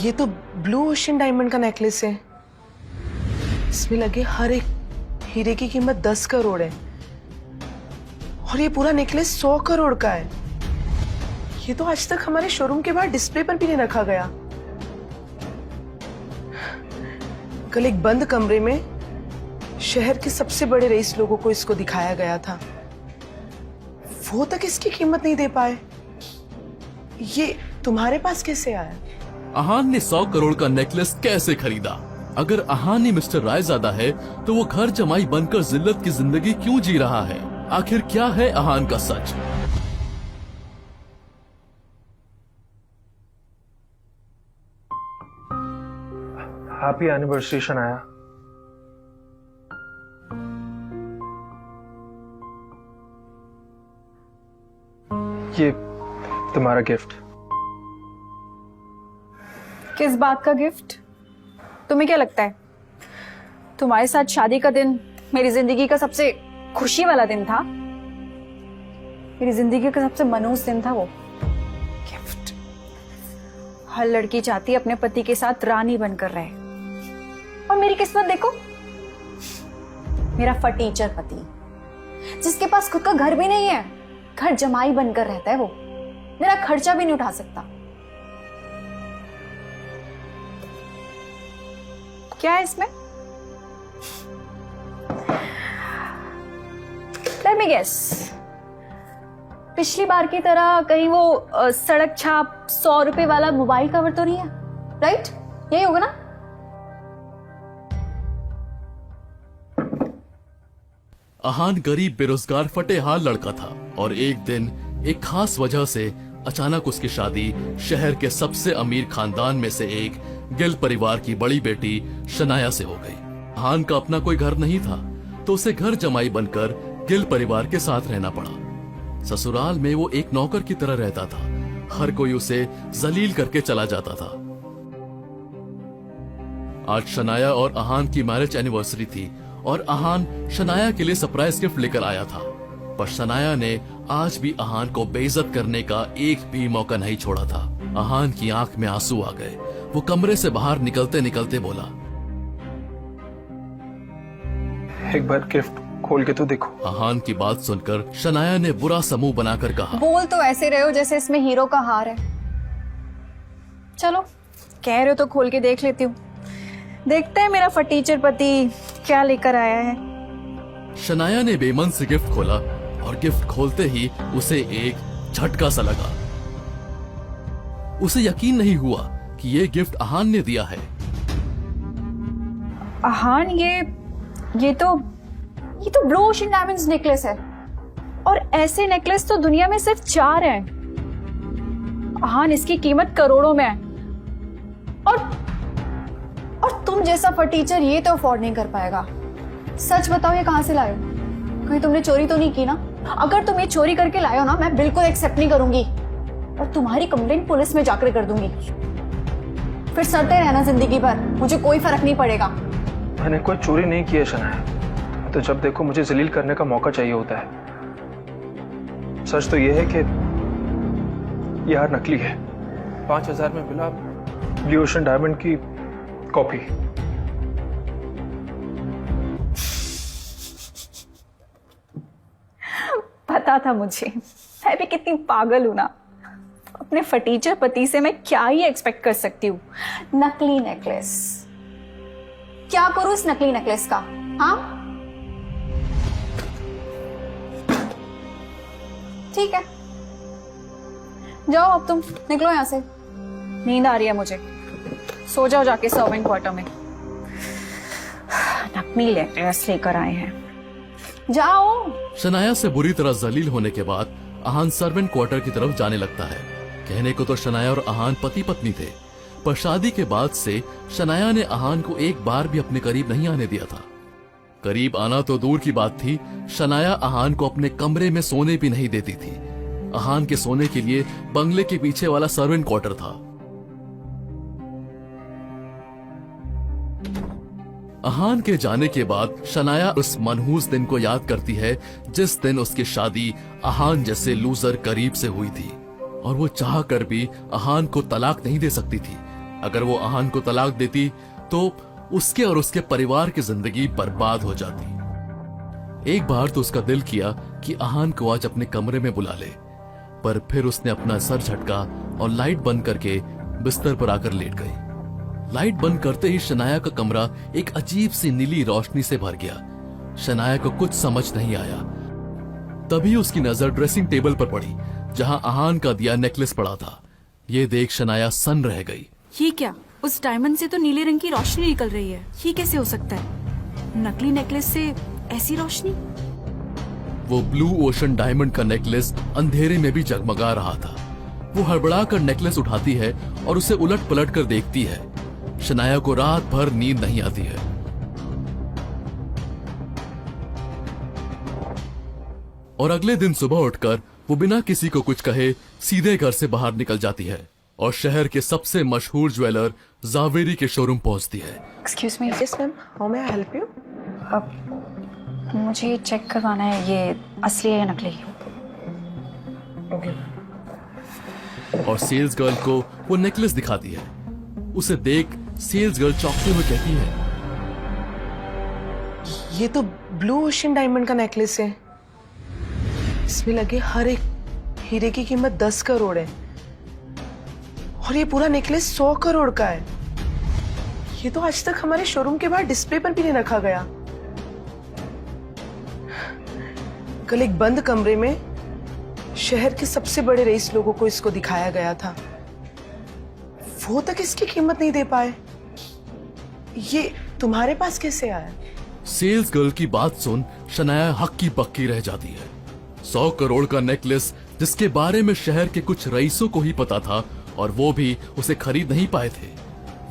ये तो blue ocean diamond का नेकलेस है। इसमें लगे हर एक हीरे की कीमत 10 करोड़ है और ये पूरा नेकलेस 100 करोड़ का है। ये तो आज तक हमारे शोरूम के बाहर डिस्प्ले पर भी नहीं रखा गया। कल एक बंद कमरे में शहर के सबसे बड़े रईस लोगों को इसको दिखाया गया था, वो तक इसकी कीमत नहीं दे पाए। ये तुम्हारे पास कैसे आया? अहान ने 100 करोड़ का नेकलेस कैसे खरीदा? अगर अहान ही मिस्टर रायजादा है तो वो घर जमाई बनकर जिल्लत की जिंदगी क्यों जी रहा है? आखिर क्या है अहान का सच? Happy anniversary Shanaya. ये तुम्हारा गिफ्ट। किस बात का गिफ्ट? तुम्हें क्या लगता है तुम्हारे साथ शादी का दिन मेरी जिंदगी का सबसे खुशी वाला दिन था? मेरी जिंदगी का सबसे मनहूस दिन था वो। गिफ्ट। हर लड़की चाहती है अपने पति के साथ रानी बनकर रहे, और मेरी किस्मत देखो, मेरा फटीचर पति जिसके पास खुद का घर भी नहीं है, घर जमाई बनकर रहता है वो, मेरा खर्चा भी नहीं उठा सकता। क्या है इसमें? Let me guess. पिछली बार की तरह कहीं वो सड़क छाप 100 रुपए वाला मोबाइल कवर तो नहीं है? राइट? यही होगा ना? अहान गरीब बेरोजगार फटेहाल लड़का था और एक दिन एक खास वजह से अचानक उसकी शादी शहर के सबसे अमीर खानदान में से एक गिल परिवार की बड़ी बेटी शनाया से हो गई। अहान का अपना कोई घर नहीं था तो उसे घर जमाई बनकर गिल परिवार के साथ रहना पड़ा। ससुराल में वो एक नौकर की तरह रहता था, हर कोई उसे जलील करके चला जाता था। आज शनाया और अहान की मैरिज एनिवर्सरी थी और अहान शनाया के लिए सरप्राइज गिफ्ट लेकर आया था, पर शनाया ने आज भी अहान को बेइज्जत करने का एक भी मौका नहीं छोड़ा था। अहान की आंख में आंसू आ गए। वो कमरे से बाहर निकलते निकलते बोला, एक बार गिफ्ट खोल के तो देखो। अहान की बात सुनकर शनाया ने बुरा सा मुंह बनाकर कहा, बोल तो ऐसे रहे हो जैसे इसमें हीरो का हार है। चलो कह रहे हो तो खोल के देख लेती हूँ, देखते हैं मेरा फटीचर पति क्या लेकर आया है। शनाया ने बेमन से गिफ्ट खोला और गिफ्ट खोलते ही उसे एक झटका सा लगा। उसे यकीन नहीं हुआ कि ये गिफ्ट अहान ने दिया है। अहान, ये तो ब्लू ओशन डायमंड्स नेकलेस है, और ऐसे नेकलेस तो दुनिया में सिर्फ 4 हैं। अहान, इसकी कीमत करोड़ों में है, और तुम जैसा फटीचर ये तो अफोर्ड नहीं कर पाएगा। सच बताओ, ये कहां से लाए हो? कहीं तुमने चोरी तो नहीं की ना? अगर तुम ये चोरी करके लाए हो ना, मैं बिल्कुल एक्सेप्ट नहीं करूंगी और तुम्हारी कंप्लेंट पुलिस में जाकर कर दूंगी। फिर सड़ते रहना जिंदगी भर, मुझे कोई फर्क नहीं पड़ेगा। मैंने कोई चोरी नहीं की है शनाया, तो जब देखो मुझे जलील करने का मौका चाहिए होता है। सच तो यह है कि यह नकली है। 5000 में मिला ब्लू ओशन डायमंड की कॉपी। पता था मुझे, मैं भी कितनी पागल हूं ना। अपने फटीचर पति से मैं क्या ही एक्सपेक्ट कर सकती हूँ? नकली नेकलेस। क्या करूं इस नकली नेकलेस का? हाँ ठीक है, जाओ अब तुम निकलो यहां से। नींद आ रही है मुझे, सो जाओ जाके सर्वेंट क्वार्टर में। नकली नेकलेस लेकर आए हैं, जाओ। शनाया से बुरी तरह जलील होने के बाद अहान सर्वेंट क्वार्टर की तरफ जाने लगता है। कहने को तो शनाया और अहान पति पत्नी थे, पर शादी के बाद से शनाया ने अहान को एक बार भी अपने करीब नहीं आने दिया था। करीब आना तो दूर की बात थी, शनाया अहान को अपने कमरे में सोने भी नहीं देती थी। अहान के सोने के लिए बंगले के पीछे वाला सर्वेंट क्वार्टर था। अहान के जाने के बाद शनाया उस मनहूस दिन को याद करती है जिस दिन उसकी शादी अहान जैसे लूजर करीब से हुई थी, और वो चाह कर भी अहान को तलाक नहीं दे सकती थी। अगर वो अहान को तलाक देती तो उसके और उसके परिवार की जिंदगी बर्बाद हो जाती। एक बार तो उसका दिल किया कि अहान को आज अपने कमरे में बुला ले, पर फिर उसने अपना सर झटका और लाइट बंद करके बिस्तर पर आकर लेट गई। लाइट बंद करते ही शनाया का कमरा एक अजीब सी नीली रोशनी से भर गया। शनाया को कुछ समझ नहीं आया। तभी उसकी नजर ड्रेसिंग टेबल पर पड़ी, जहां अहान का दिया नेकलेस पड़ा था। ये देख शनाया सन्न रह गई। ये क्या? उस डायमंड से तो नीले रंग की रोशनी निकल रही है। ये कैसे हो सकता है? नकली नेकलेस से ऐसी रोशनी? वो ब्लू ओशन डायमंड का नेकलेस अंधेरे में भी जगमगा रहा था। वो हड़बड़ा कर नेकलेस उठाती है और उसे उलट पलट कर देखती है। शनाया को रात भर नींद नहीं आती है। और अगले दिन सुबह उठकर वो बिना किसी को कुछ कहे सीधे घर से बाहर निकल जाती है और शहर के सबसे मशहूर ज्वेलर जावेरी के शोरूम पहुंचती है। Excuse me, yes ma'am, how may I help you? मुझे चेक करवाना है ये असली है या नकली। ओके। और सेल्स गर्ल को वो नेकलेस दिखाती है। उसे देख सेल्स गर्ल चौंकते हुए कहती है, ये तो ब्लू ओशन डायमंड का नेकलेस है। इसमें लगे हर एक हीरे की कीमत 10 करोड़ है और ये पूरा नेकलेस 100 करोड़ का है। ये तो आज तक हमारे शोरूम के बाहर डिस्प्ले पर भी नहीं रखा गया। कल एक बंद कमरे में शहर के सबसे बड़े रईस लोगों को इसको दिखाया गया था। वो तक इसकी कीमत नहीं दे पाए। ये तुम्हारे पास कैसे आया? सेल्स गर्ल की बात सुन शनाया हक्की बक्की रह जाती है। 100 करोड़ का नेकलेस जिसके बारे में शहर के कुछ रईसों को ही पता था और वो भी उसे खरीद नहीं पाए थे,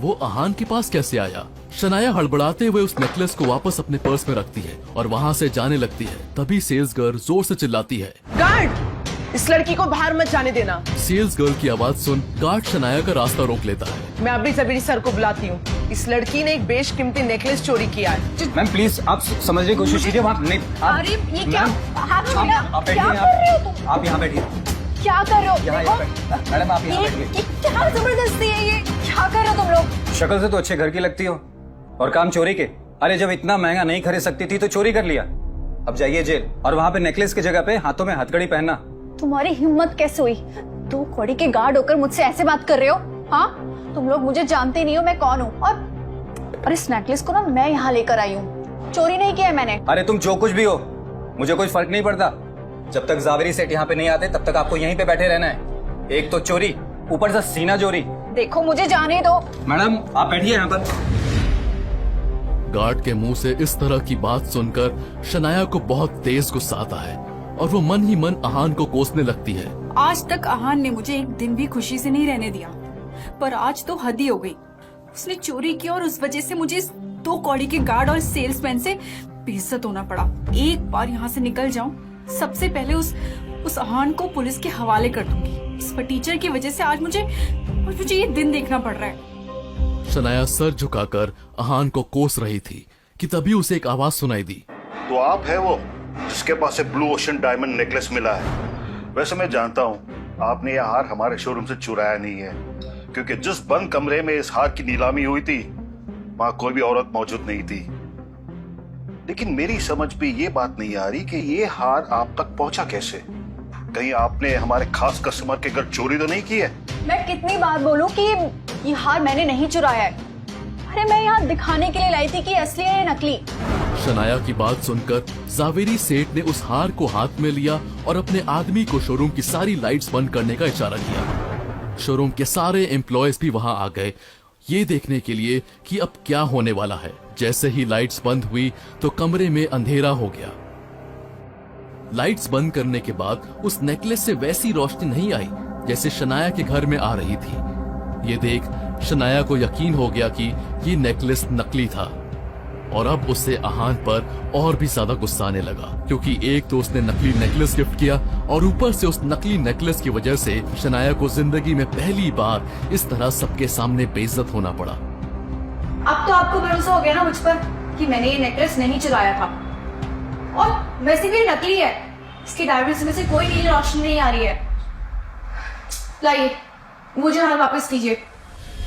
वो अहान के पास कैसे आया? शनाया हड़बड़ाते हुए उस नेकलेस को वापस अपने पर्स में रखती है और वहाँ से जाने लगती है। तभी सेल्स गर्ल जोर से चिल्लाती है, गार्ड, इस लड़की को बाहर मत जाने देना। सेल्स गर्ल की आवाज सुन गार्ड शनाया का रास्ता रोक लेता है। मैं अभी जबीरी सर को बुलाती हूँ। इस लड़की ने एक बेशकीमती नेकलेस चोरी किया है। मैम प्लीज आप समझने की कोशिश कीजिए। वहाँ नहीं अरे ये क्या? हाथ में मेरा- आप क्या बैठिए। कर रहे हो तुम? आप यहाँ बैठिए। क्या कर रहे हो? यहाँ देखो, मैडम आप यहाँ ये बैठिए। क्या जबरदस्ती है ये? क्या कर रहे हो तुम लोग? शक्ल से तो अच्छे घर की लगती हो और काम चोरी के। अरे जब इतना महंगा नहीं खरीद सकती थी तो चोरी कर लिया। अब जाइए जेल और वहाँ पे नेकलेस की जगह पे हाथों में हथकड़ी पहनना। तुम्हारी हिम्मत कैसे हुई? 2 कौड़ी के गार्ड होकर मुझसे ऐसे बात कर रहे हो? हाँ, तुम लोग मुझे जानते नहीं हो मैं कौन हूँ। और इस नेकलेस को ना मैं यहाँ लेकर आई हूँ, चोरी नहीं किया है मैंने। अरे तुम जो कुछ भी हो मुझे कोई फर्क नहीं पड़ता। जब तक जावेरी सेठ यहाँ पे नहीं आते तब तक आपको यहीं पे बैठे रहना है। एक तो चोरी, ऊपर से सीना चोरी। देखो मुझे जाने दो। मैडम आप बैठिए यहाँ पर। गार्ड के मुंह से इस तरह की बात सुनकर शनाया को बहुत तेज गुस्सा आता है और वो मन ही मन अहान को कोसने लगती है। आज तक अहान ने मुझे एक दिन भी खुशी से नहीं रहने दिया, पर आज तो हद ही हो गई। उसने चोरी की और उस वजह से मुझे इस 2 कौड़ी के गार्ड और सेल्समैन से बेइज्जत होना पड़ा। एक बार यहाँ से निकल जाऊं, सबसे पहले उस अहान को पुलिस के हवाले कर दूंगी। इस टीचर की वजह से आज मुझे ये दिन देखना पड़ रहा है। शनाया सर झुकाकर अहान को कोस रही थी कि तभी उसे एक आवाज सुनाई दी। तो आप है वो जिसके पास से ब्लू ओशन डायमंड नेकलेस मिला है? वैसे मैं जानता हूँ आपने यह हार हमारे शोरूम से चुराया नहीं है, क्योंकि जिस बंद कमरे में इस हार की नीलामी हुई थी वहां कोई भी औरत मौजूद नहीं थी। लेकिन मेरी समझ में ये बात नहीं आ रही कि ये हार आप तक पहुंचा कैसे? कहीं आपने हमारे खास कस्टमर के घर चोरी तो नहीं की है? मैं कितनी बार बोलूं कि ये हार मैंने नहीं चुराया है। अरे मैं यहाँ दिखाने के लिए लाई थी कि असली है या नकली। शनाया की बात सुनकर जावेरी सेठ ने उस हार को हाथ में लिया और अपने आदमी को शोरूम की सारी लाइट्स बंद करने का इशारा किया। शोरूम के सारे एम्प्लॉयज भी वहां आ गए ये देखने के लिए कि अब क्या होने वाला है। जैसे ही लाइट्स बंद हुई तो कमरे में अंधेरा हो गया। लाइट्स बंद करने के बाद उस नेकलेस से वैसी रोशनी नहीं आई जैसे शनाया के घर में आ रही थी। ये देख शनाया को यकीन हो गया कि ये नेकलेस नकली था और अब उससे अहान पर और भी ज्यादा गुस्सा आने लगा, क्योंकि एक तो उसने नकली नेकलेस गिफ्ट किया और ऊपर से उस नकली नेकलेस की वजह से शनाया को जिंदगी में पहली बार इस तरह सबके सामने बेइज्जत होना पड़ा। अब तो आपको भरोसा हो गया ना मुझ पर कि मैंने ये नेकलेस नहीं चुराया था, और वैसे भी नकली है। इसके डायमंड्स में से कोई नीली रोशनी नहीं आ रही है। लाइए मुझे हार वापस कीजिए।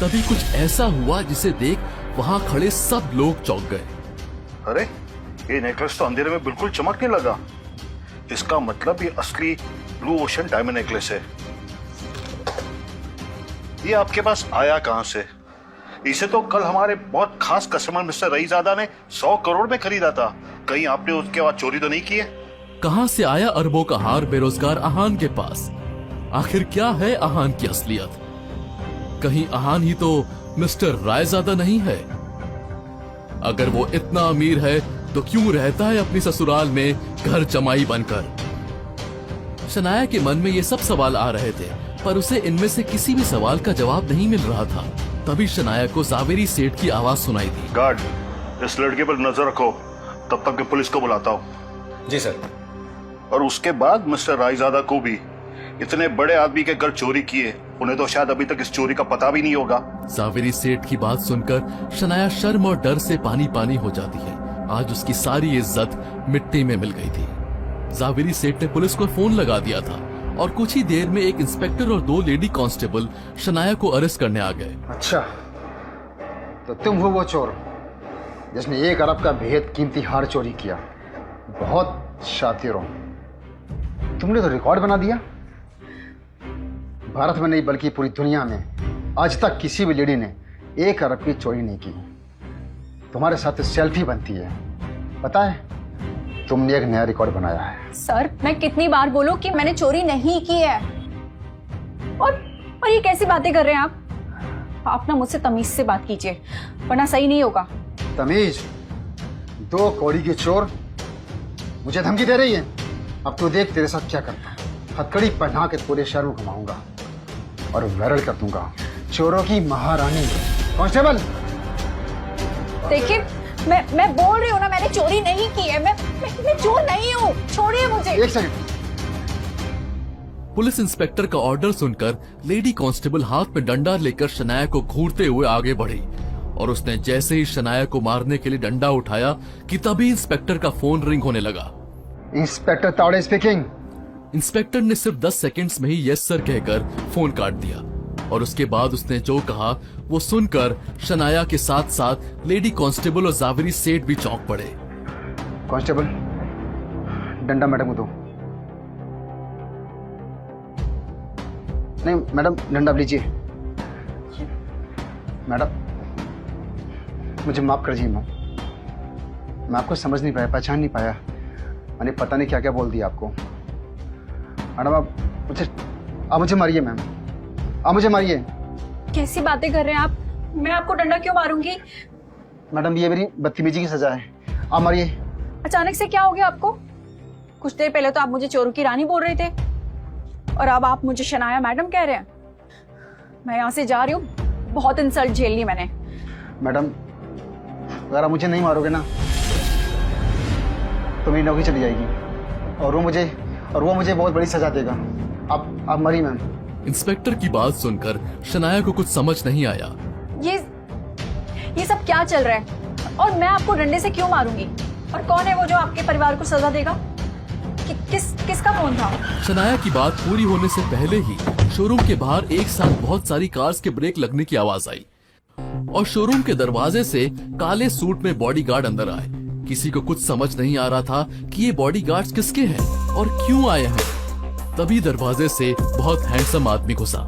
तभी कुछ ऐसा हुआ जिसे देख वहां खड़े सब लोग चौंक गए। अरे ये नेकलेस तो अंधेरे में बिल्कुल चमकने लगा। इसका मतलब ये असली ब्लू ओशन डायमंड नेकलेस है। ये आपके पास आया कहां से? इसे तो कल हमारे बहुत खास कस्टमर मिस्टर रईजादा ने 100 करोड़ में खरीदा था। कहीं आपने उसके बाद चोरी तो नहीं की है? कहां से आया अरबों का हार बेरोजगार आहान के पास? आखिर क्या है आहान की असलियत? कहीं आहान ही तो मिस्टर रायजादा नहीं है? अगर वो इतना अमीर है तो क्यों रहता है अपनी ससुराल में घर जमाई बनकर? शनाया के मन में ये सब सवाल आ रहे थे, पर उसे इनमें से किसी भी सवाल का जवाब नहीं मिल रहा था। तभी शनाया को जावेरी सेठ की आवाज सुनाई दी। गार्ड, इस लड़के पर नजर रखो, तब तक मैं पुलिस को बुलाता हूँ। जी सर। और उसके बाद मिस्टर रायजादा को भी। इतने बड़े आदमी के घर चोरी किए, उन्हें तो शायद अभी तक इस चोरी का पता भी नहीं होगा। जावेरी सेठ की बात सुनकर शनाया शर्म और डर से पानी पानी हो जाती है। आज उसकी सारी इज्जत मिट्टी में मिल गई थी। जावेरी सेठ ने पुलिस को फोन लगा दिया था और कुछ ही देर में एक इंस्पेक्टर और 2 लेडी कांस्टेबल शनाया को अरेस्ट करने आ गए। अच्छा, तो तुम हो वो चोर जिसने 1 अरब का बेहद कीमती हार चोरी किया। बहुत शातिर हो, तुमने तो रिकॉर्ड बना दिया। भारत में नहीं बल्कि पूरी दुनिया में आज तक किसी भी लेडी ने 1 अरब की चोरी नहीं की। तुम्हारे साथ सेल्फी बनती है, पता है? तुमने एक नया रिकॉर्ड बनाया है। सर, मैं कितनी बार बोलूं कि मैंने चोरी नहीं की है। और ये कैसी बातें कर रहे हैं आप? आप ना मुझसे तमीज से बात कीजिए, वरना सही नहीं होगा। तमीज? 2 कौड़ी की चोर मुझे धमकी दे रही है। अब तू देख तेरे साथ क्या करता हूं। हथकड़ी पहना के पूरे शहर में घुमाऊंगा और वायरल कर दूंगा। चोरों की महारानी। कांस्टेबल, देखिए, मैं बोल रही हूँ ना, मैंने चोरी नहीं की है। मैं चोर नहीं हूँ, छोड़िए मुझे। 1 सेकंड। पुलिस इंस्पेक्टर का ऑर्डर सुनकर लेडी कांस्टेबल हाथ में डंडा लेकर शनाया को घूरते हुए आगे बढ़ी और उसने जैसे ही शनाया को मारने के लिए डंडा उठाया कि तभी इंस्पेक्टर का फोन रिंग होने लगा। Inspector Tawde speaking. इंस्पेक्टर ने सिर्फ 10 सेकंड्स में ही यस सर कहकर फोन काट दिया और उसके बाद उसने जो कहा वो सुनकर शनाया के साथ साथ लेडी कांस्टेबल और जावेरी सेठ भी चौंक पड़े। कांस्टेबल, डंडा मैडम को दो। नहीं मैडम, डंडा लीजिए। मैडम, मुझे माफ कर दीजिए। मैं आपको समझ नहीं पाया, पहचान नहीं पाया। मैंने पता नहीं क्या क्या बोल दिया आपको। मैडम, आप मुझे मारिए। मैम, आप मुझे मारिए। कैसी बातें कर रहे हैं आप? मैं आपको डंडा क्यों मारूंगी? मैडम, ये मेरी बदतमीजी की सजा है। आप मारिए। अचानक से क्या हो गया आपको? कुछ देर पहले तो आप मुझे चोरों की रानी बोल रहे थे और अब आप मुझे शनाया मैडम कह रहे हैं। मैं यहाँ से जा रही हूँ, बहुत इंसल्ट झेल ली मैंने। मैडम, अगर आप मुझे नहीं मारोगे ना तो मेरी नौकरी चली जाएगी और वो मुझे बहुत बड़ी सजा देगा। आप मरी मैम। इंस्पेक्टर की बात सुनकर शनाया को कुछ समझ नहीं आया। ये सब क्या चल रहा है और मैं आपको डंडे से क्यों मारूंगी? और कौन है वो जो आपके परिवार को सजा देगा? किसका फोन था? शनाया की बात पूरी होने से पहले ही शोरूम के बाहर एक साथ बहुत सारी कार्स के ब्रेक लगने की आवाज आई और शोरूम के दरवाजे से काले सूट में बॉडीगार्ड अंदर आए। किसी को कुछ समझ नहीं आ रहा था कि ये बॉडीगार्ड्स किसके हैं और क्यों आए हैं। तभी दरवाजे से बहुत हैंडसम आदमी घुसा,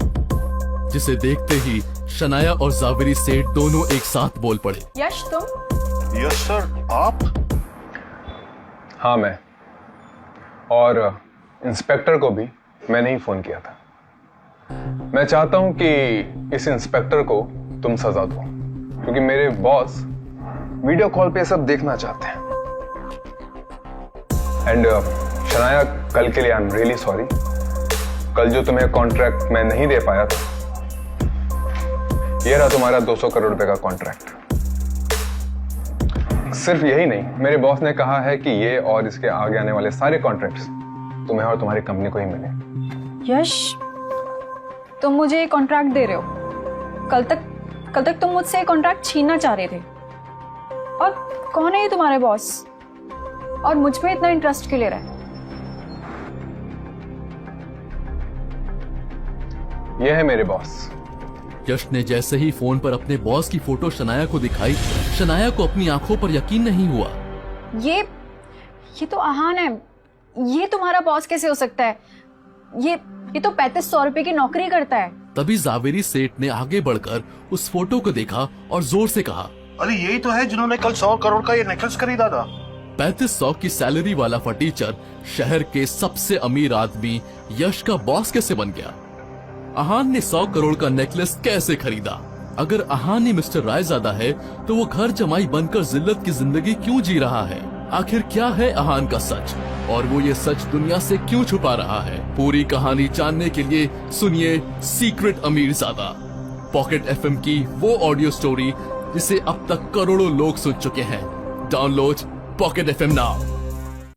जिसे देखते ही शनाया और जावेरी सेठ दोनों एक साथ बोल पड़े। यश, तुम? यस सर, आप? हाँ, मैं। और इंस्पेक्टर को भी मैंने ही फोन किया था। मैं चाहता हूं कि इस इंस्पेक्टर को तुम सजा दो, क्योंकि मेरे बॉस वीडियो कॉल पे सब देखना चाहते हैं। एंड शनाया, कल के लिए आई एम रियली सॉरी। कल जो तुम्हें कॉन्ट्रैक्ट मैं नहीं दे पाया था, ये रहा तुम्हारा 200 करोड़ रुपए का कॉन्ट्रैक्ट। सिर्फ यही नहीं, मेरे बॉस ने कहा है कि ये और इसके आगे आने वाले सारे कॉन्ट्रैक्ट्स तुम्हें और तुम्हारी कंपनी को ही मिले। यश, तुम मुझे कॉन्ट्रैक्ट दे रहे हो? कल तक तुम मुझसे कॉन्ट्रैक्ट छीनना चाह रहे थे। और कौन है ये तुम्हारे बॉस और मुझ में इतना इंटरेस्ट क्यों ले रहा है? ये है मेरे बॉस। यश ने जैसे ही फोन पर अपने बॉस की फोटो शनाया को दिखाई, शनाया को अपनी आंखों पर यकीन नहीं हुआ। ये तो आहान है। ये तुम्हारा बॉस कैसे हो सकता है? ये तो 3500 रुपए की नौकरी करता है। तभी जावेरी सेठ ने आगे बढ़कर उस फोटो को देखा और जोर से कहा, अरे यही तो है जिन्होंने कल 100 करोड़ का ये नेकलेस खरीदा था। 3500 की सैलरी वाला फटीचर शहर के सबसे अमीर आदमी यश का बॉस कैसे बन गया? आहान ने 100 करोड़ का नेकलेस कैसे खरीदा? अगर आहान ही मिस्टर रायजादा है तो वो घर जमाई बनकर जिल्लत की जिंदगी क्यों जी रहा है? आखिर क्या है आहान का सच और वो ये सच दुनिया से क्यों छुपा रहा है? पूरी कहानी जानने के लिए सुनिए सीक्रेट अमीरजादा, पॉकेट एफएम की वो ऑडियो स्टोरी जिसे अब तक करोड़ों लोग सुन चुके हैं। Download pocket FM now.